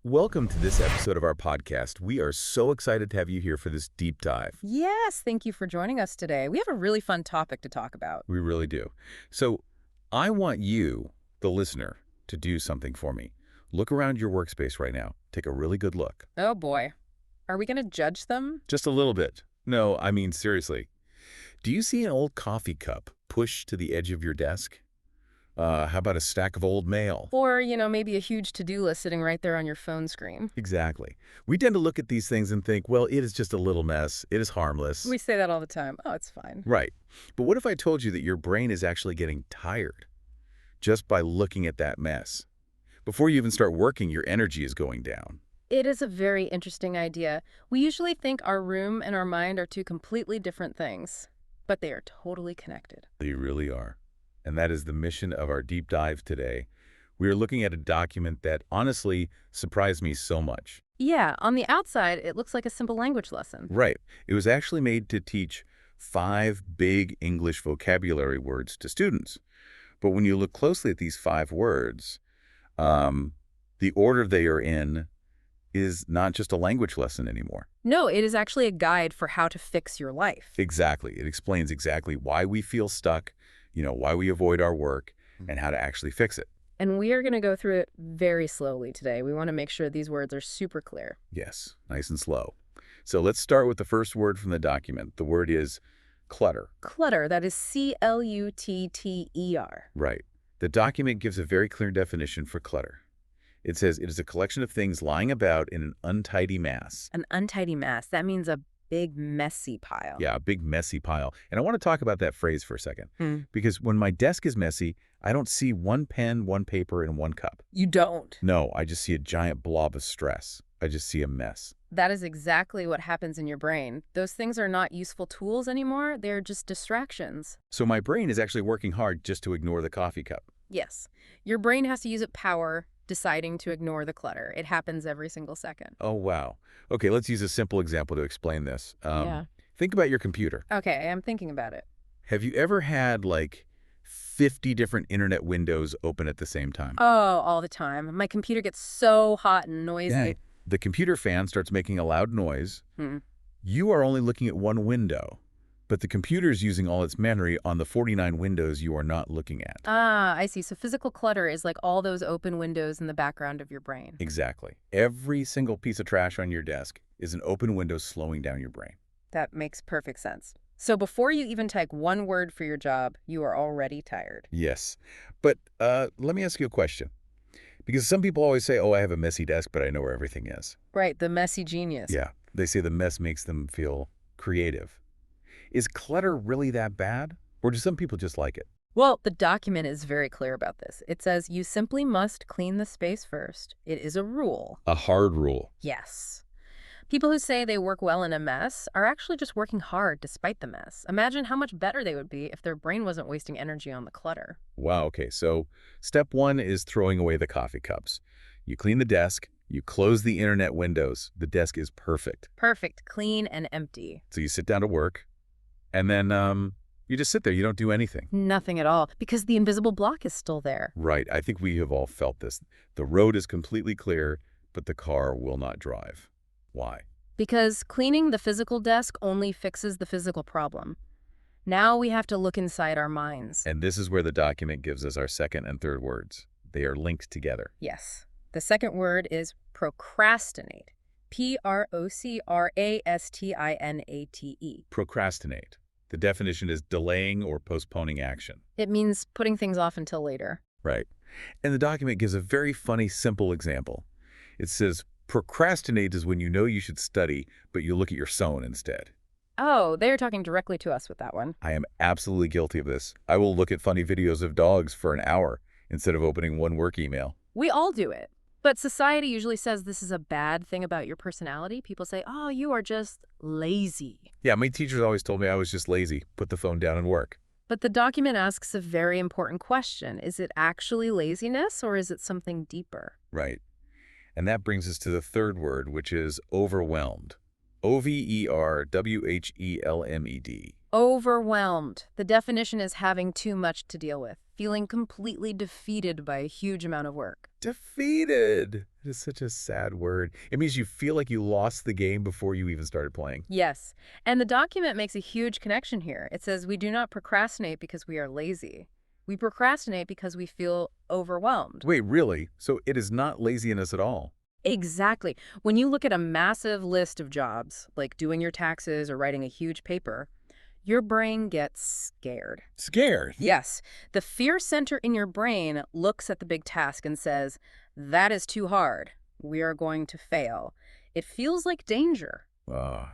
Welcome to this episode of our podcast. We are so excited to have you here for this deep dive. Yes, thank you for joining us today. We have a really fun topic to talk about. We really do. So I want you, the listener, to do something for me. Look around your workspace right now. Take a really good look. Oh boy. Are we going to judge them? Just a little bit. No, I mean seriously. Do you see an old coffee cup pushed to the edge of your desk? How about a stack of old mail? Or, maybe a huge to-do list sitting right there on your phone screen. Exactly. We tend to look at these things and think, well, it is just a little mess. It is harmless. We say that all the time. Oh, it's fine. Right. But what if I told you that your brain is actually getting tired just by looking at that mess? Before you even start working, your energy is going down. It is a very interesting idea. We usually think our room and our mind are two completely different things, but they are totally connected. They really are. And that is the mission of our deep dive today. We are looking at a document that honestly surprised me so much. Yeah, on the outside, it looks like a simple language lesson. Right. It was actually made to teach 5 big English vocabulary words to students. But when you look closely at these 5 words, the order they are in is not just a language lesson anymore. No, it is actually a guide for how to fix your life. Exactly. It explains exactly why we feel stuck, why we avoid our work, and how to actually fix it. And we are going to go through it very slowly today. We want to make sure these words are super clear. Yes, nice and slow. So let's start with the first word from the document. The word is clutter. Clutter, that is C-L-U-T-T-E-R. Right. The document gives a very clear definition for clutter. It says it is a collection of things lying about in an untidy mass. An untidy mass. That means a big, messy pile. Yeah, a big, messy pile. And I want to talk about that phrase for a second. Because when my desk is messy, I don't see one pen, one paper, and one cup. You don't. No, I just see a giant blob of stress. I just see a mess. That is exactly what happens in your brain. Those things are not useful tools anymore. They're just distractions. So my brain is actually working hard just to ignore the coffee cup. Yes. Your brain has to use its power deciding to ignore the clutter. It happens every single second. Oh, wow. Okay, let's use a simple example to explain this. Yeah. Think about your computer. Okay, I'm thinking about it. Have you ever had, 50 different internet windows open at the same time? Oh, all the time. My computer gets so hot and noisy. Yeah. The computer fan starts making a loud noise. You are only looking at one window, but the computer is using all its memory on the 49 windows you are not looking at. Ah, I see. So physical clutter is like all those open windows in the background of your brain. Exactly. Every single piece of trash on your desk is an open window slowing down your brain. That makes perfect sense. So before you even type one word for your job, you are already tired. Yes. But let me ask you a question. Because some people always say, oh, I have a messy desk, but I know where everything is. Right, the messy genius. Yeah. They say the mess makes them feel creative. Is clutter really that bad? Or do some people just like it? Well, the document is very clear about this. It says you simply must clean the space first. It is a rule. A hard rule. Yes. People who say they work well in a mess are actually just working hard despite the mess. Imagine how much better they would be if their brain wasn't wasting energy on the clutter. Wow, okay. So step 1 is throwing away the coffee cups. You clean the desk. You close the internet windows. The desk is perfect. Perfect, clean, and empty. So you sit down to work, and then you just sit there. You don't do anything. Nothing at all, because the invisible block is still there. Right. I think we have all felt this. The road is completely clear, but the car will not drive. Why? Because cleaning the physical desk only fixes the physical problem. Now we have to look inside our minds. And this is where the document gives us our second and third words. They are linked together. Yes. The second word is procrastinate. P-R-O-C-R-A-S-T-I-N-A-T-E. Procrastinate. The definition is delaying or postponing action. It means putting things off until later. Right. And the document gives a very funny, simple example. It says, procrastinate is when you know you should study, but you look at your phone instead. Oh, they're talking directly to us with that one. I am absolutely guilty of this. I will look at funny videos of dogs for an hour instead of opening one work email. We all do it. But society usually says this is a bad thing about your personality. People say, oh, you are just lazy. Yeah, my teachers always told me I was just lazy. Put the phone down and work. But the document asks a very important question. Is it actually laziness or is it something deeper? Right. And that brings us to the third word, which is overwhelmed. Overwhelmed. Overwhelmed. The definition is having too much to deal with, feeling completely defeated by a huge amount of work. Defeated. It is such a sad word. It means you feel like you lost the game before you even started playing. Yes, and the document makes a huge connection here. It says we do not procrastinate because we are lazy. We procrastinate because we feel overwhelmed. Wait, really? So it is not laziness at all? Exactly. When you look at a massive list of jobs, like doing your taxes or writing a huge paper, your brain gets scared. Scared? Yes, the fear center in your brain looks at the big task and says, that is too hard. We are going to fail. It feels like danger.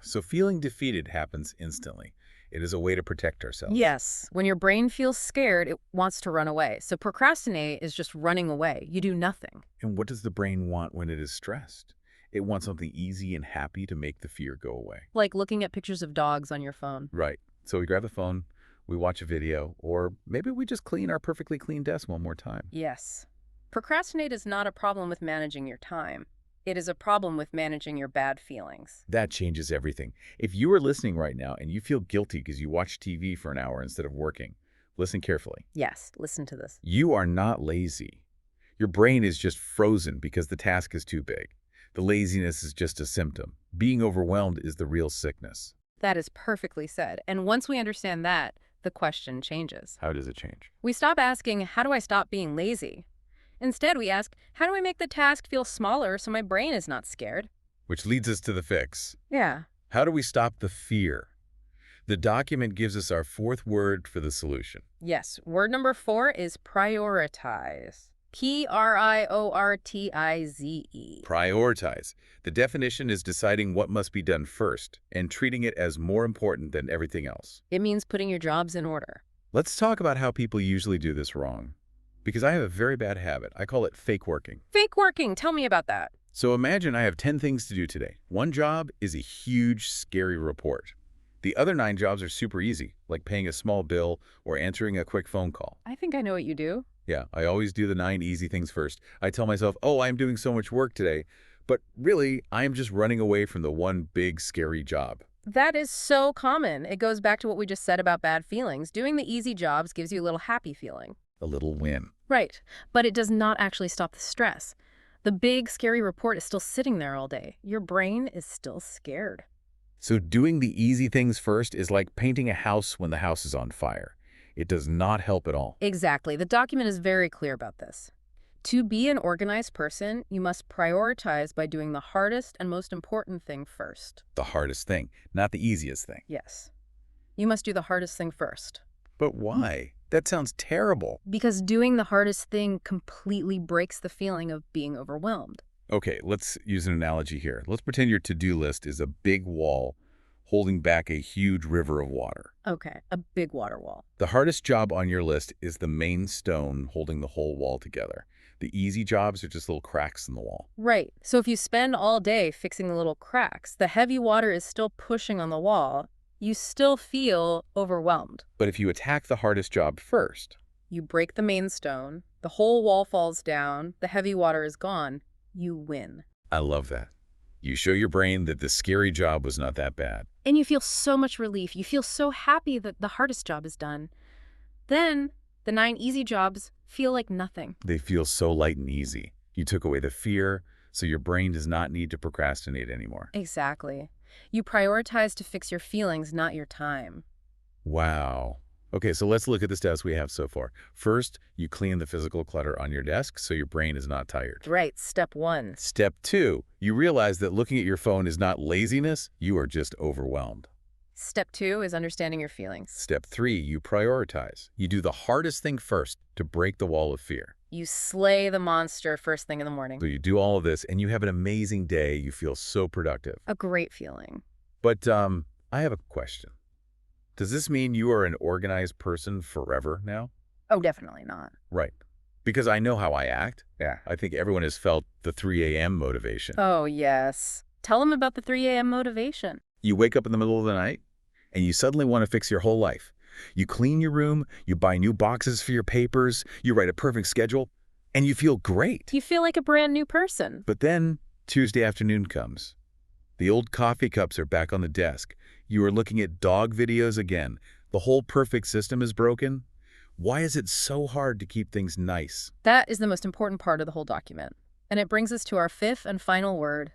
So feeling defeated happens instantly. It is a way to protect ourselves. Yes, when your brain feels scared, it wants to run away. So procrastinate is just running away. You do nothing. And what does the brain want when it is stressed? It wants something easy and happy to make the fear go away. Like looking at pictures of dogs on your phone. Right. So we grab the phone, we watch a video, or maybe we just clean our perfectly clean desk one more time. Yes. Procrastinate is not a problem with managing your time. It is a problem with managing your bad feelings. That changes everything. If you are listening right now and you feel guilty because you watch TV for an hour instead of working, listen carefully. Yes, listen to this. You are not lazy. Your brain is just frozen because the task is too big. The laziness is just a symptom. Being overwhelmed is the real sickness. That is perfectly said. And once we understand that, the question changes. How does it change? We stop asking, how do I stop being lazy? Instead, we ask, how do I make the task feel smaller so my brain is not scared? Which leads us to the fix. Yeah. How do we stop the fear? The document gives us our fourth word for the solution. Yes. Word number 4 is prioritize. Priortize. Prioritize. The definition is deciding what must be done first and treating it as more important than everything else. It means putting your jobs in order. Let's talk about how people usually do this wrong. Because I have a very bad habit. I call it fake working. Fake working. Tell me about that. So imagine I have 10 things to do today. One job is a huge, scary report. The other 9 jobs are super easy, like paying a small bill or answering a quick phone call. I think I know what you do. Yeah, I always do the 9 easy things first. I tell myself, oh, I'm doing so much work today. But really, I'm just running away from the one big, scary job. That is so common. It goes back to what we just said about bad feelings. Doing the easy jobs gives you a little happy feeling. A little win. Right, but it does not actually stop the stress. The big, scary report is still sitting there all day. Your brain is still scared. So doing the easy things first is like painting a house when the house is on fire. It does not help at all. Exactly. The document is very clear about this. To be an organized person, you must prioritize by doing the hardest and most important thing first. The hardest thing, not the easiest thing. Yes. You must do the hardest thing first. But why? That sounds terrible. Because doing the hardest thing completely breaks the feeling of being overwhelmed. Okay, let's use an analogy here. Let's pretend your to-do list is a big wall holding back a huge river of water. Okay, a big water wall. The hardest job on your list is the main stone holding the whole wall together. The easy jobs are just little cracks in the wall. Right. So if you spend all day fixing the little cracks, the heavy water is still pushing on the wall. You still feel overwhelmed. But if you attack the hardest job first, You break the main stone, the whole wall falls down, the heavy water is gone, you win. I love that. You show your brain that the scary job was not that bad. And you feel so much relief. You feel so happy that the hardest job is done. Then, the 9 easy jobs feel like nothing. They feel so light and easy. You took away the fear, so your brain does not need to procrastinate anymore. Exactly. You prioritize to fix your feelings, not your time. Wow. Okay, so let's look at the steps we have so far. First, you clean the physical clutter on your desk so your brain is not tired. Right, step 1. Step 2, you realize that looking at your phone is not laziness, you are just overwhelmed. Step 2 is understanding your feelings. Step 3, you prioritize. You do the hardest thing first to break the wall of fear. You slay the monster first thing in the morning. So you do all of this and you have an amazing day. You feel so productive. A great feeling. But I have a question. Does this mean you are an organized person forever now? Oh, definitely not. Right. Because I know how I act. Yeah. I think everyone has felt the 3 a.m. motivation. Oh, yes. Tell them about the 3 a.m. motivation. You wake up in the middle of the night and you suddenly want to fix your whole life. You clean your room, you buy new boxes for your papers, you write a perfect schedule, and you feel great. You feel like a brand new person. But then Tuesday afternoon comes. The old coffee cups are back on the desk. You are looking at dog videos again. The whole perfect system is broken. Why is it so hard to keep things nice? That is the most important part of the whole document. And it brings us to our fifth and final word,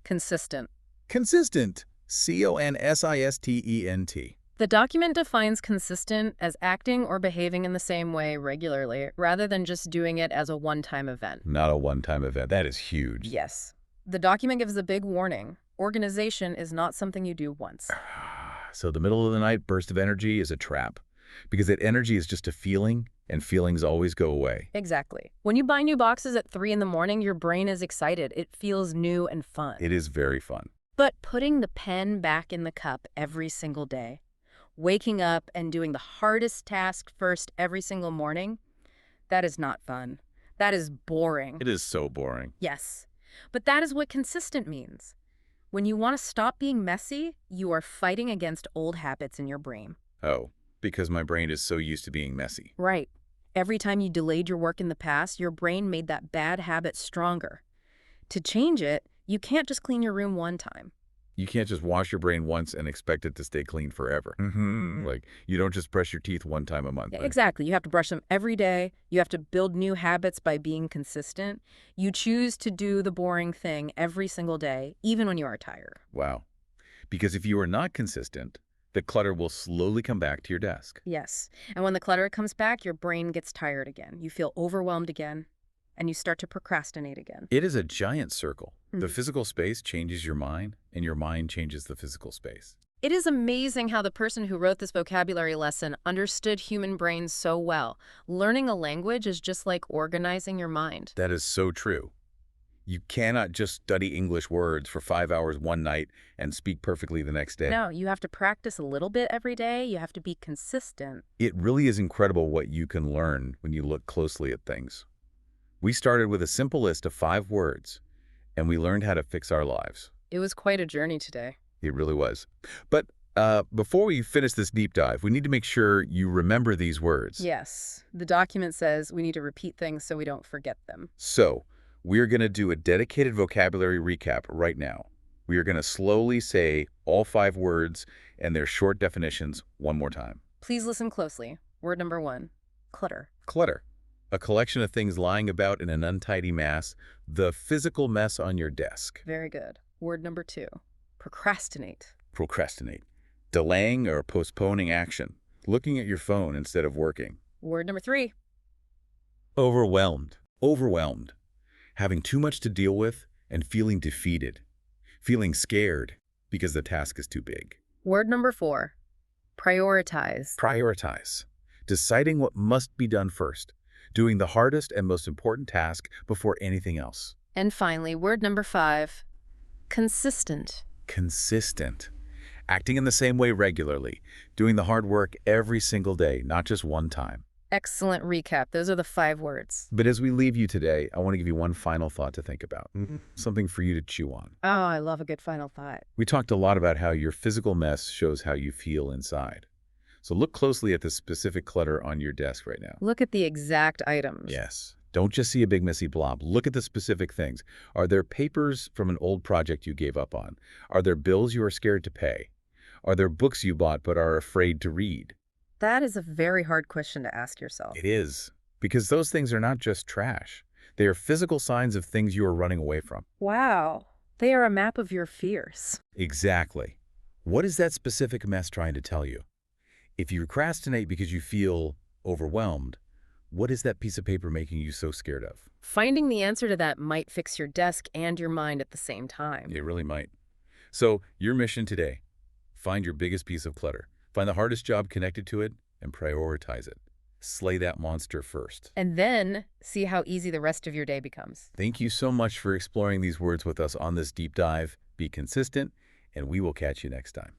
consistent. Consistent. C-O-N-S-I-S-T-E-N-T. The document defines consistent as acting or behaving in the same way regularly, rather than just doing it as a one-time event. Not a one-time event. That is huge. Yes. The document gives a big warning. Organization is not something you do once. So the middle of the night burst of energy is a trap, because that energy is just a feeling, and feelings always go away. Exactly. When you buy new boxes at 3 in the morning, your brain is excited. It feels new and fun. It is very fun. But putting the pen back in the cup every single day, waking up and doing the hardest task first every single morning, that is not fun. That is boring. It is so boring. Yes. But that is what consistent means. When you want to stop being messy, you are fighting against old habits in your brain. Oh, because my brain is so used to being messy. Right. Every time you delayed your work in the past, your brain made that bad habit stronger. To change it, you can't just clean your room one time. You can't just wash your brain once and expect it to stay clean forever. Like, you don't just brush your teeth one time a month. Yeah, exactly. You have to brush them every day. You have to build new habits by being consistent. You choose to do the boring thing every single day, even when you are tired. Wow. Because if you are not consistent, the clutter will slowly come back to your desk. Yes. And when the clutter comes back, your brain gets tired again. You feel overwhelmed again, and you start to procrastinate again. It is a giant circle. The physical space changes your mind, and your mind changes the physical space. It is amazing how the person who wrote this vocabulary lesson understood human brains so well. Learning a language is just like organizing your mind. That is so true. You cannot just study English words for 5 hours one night and speak perfectly the next day. No, you have to practice a little bit every day. You have to be consistent. It really is incredible what you can learn when you look closely at things. We started with a simple list of 5 words, and we learned how to fix our lives. It was quite a journey today. It really was. But before we finish this deep dive, we need to make sure you remember these words. Yes. The document says we need to repeat things so we don't forget them. So, we're going to do a dedicated vocabulary recap right now. We are going to slowly say all 5 words and their short definitions one more time. Please listen closely. Word number 1, clutter. Clutter. A collection of things lying about in an untidy mass, the physical mess on your desk. Very good. Word number 2, procrastinate. Procrastinate. Delaying or postponing action. Looking at your phone instead of working. Word number 3, Overwhelmed. Overwhelmed. Having too much to deal with and feeling defeated. Feeling scared because the task is too big. word number 4, prioritize. Prioritize. Deciding what must be done first. Doing the hardest and most important task before anything else. And finally, word number 5, consistent. Consistent. Acting in the same way regularly. Doing the hard work every single day, not just one time. Excellent recap. Those are the 5 words. But as we leave you today, I want to give you one final thought to think about. Something for you to chew on. Oh, I love a good final thought. We talked a lot about how your physical mess shows how you feel inside. So look closely at the specific clutter on your desk right now. Look at the exact items. Yes. Don't just see a big messy blob. Look at the specific things. Are there papers from an old project you gave up on? Are there bills you are scared to pay? Are there books you bought but are afraid to read? That is a very hard question to ask yourself. It is. Because those things are not just trash. They are physical signs of things you are running away from. Wow. They are a map of your fears. Exactly. What is that specific mess trying to tell you? If you procrastinate because you feel overwhelmed, what is that piece of paper making you so scared of? Finding the answer to that might fix your desk and your mind at the same time. It really might. So, your mission today, find your biggest piece of clutter. Find the hardest job connected to it and prioritize it. Slay that monster first. And then see how easy the rest of your day becomes. Thank you so much for exploring these words with us on this deep dive. Be consistent, and we will catch you next time.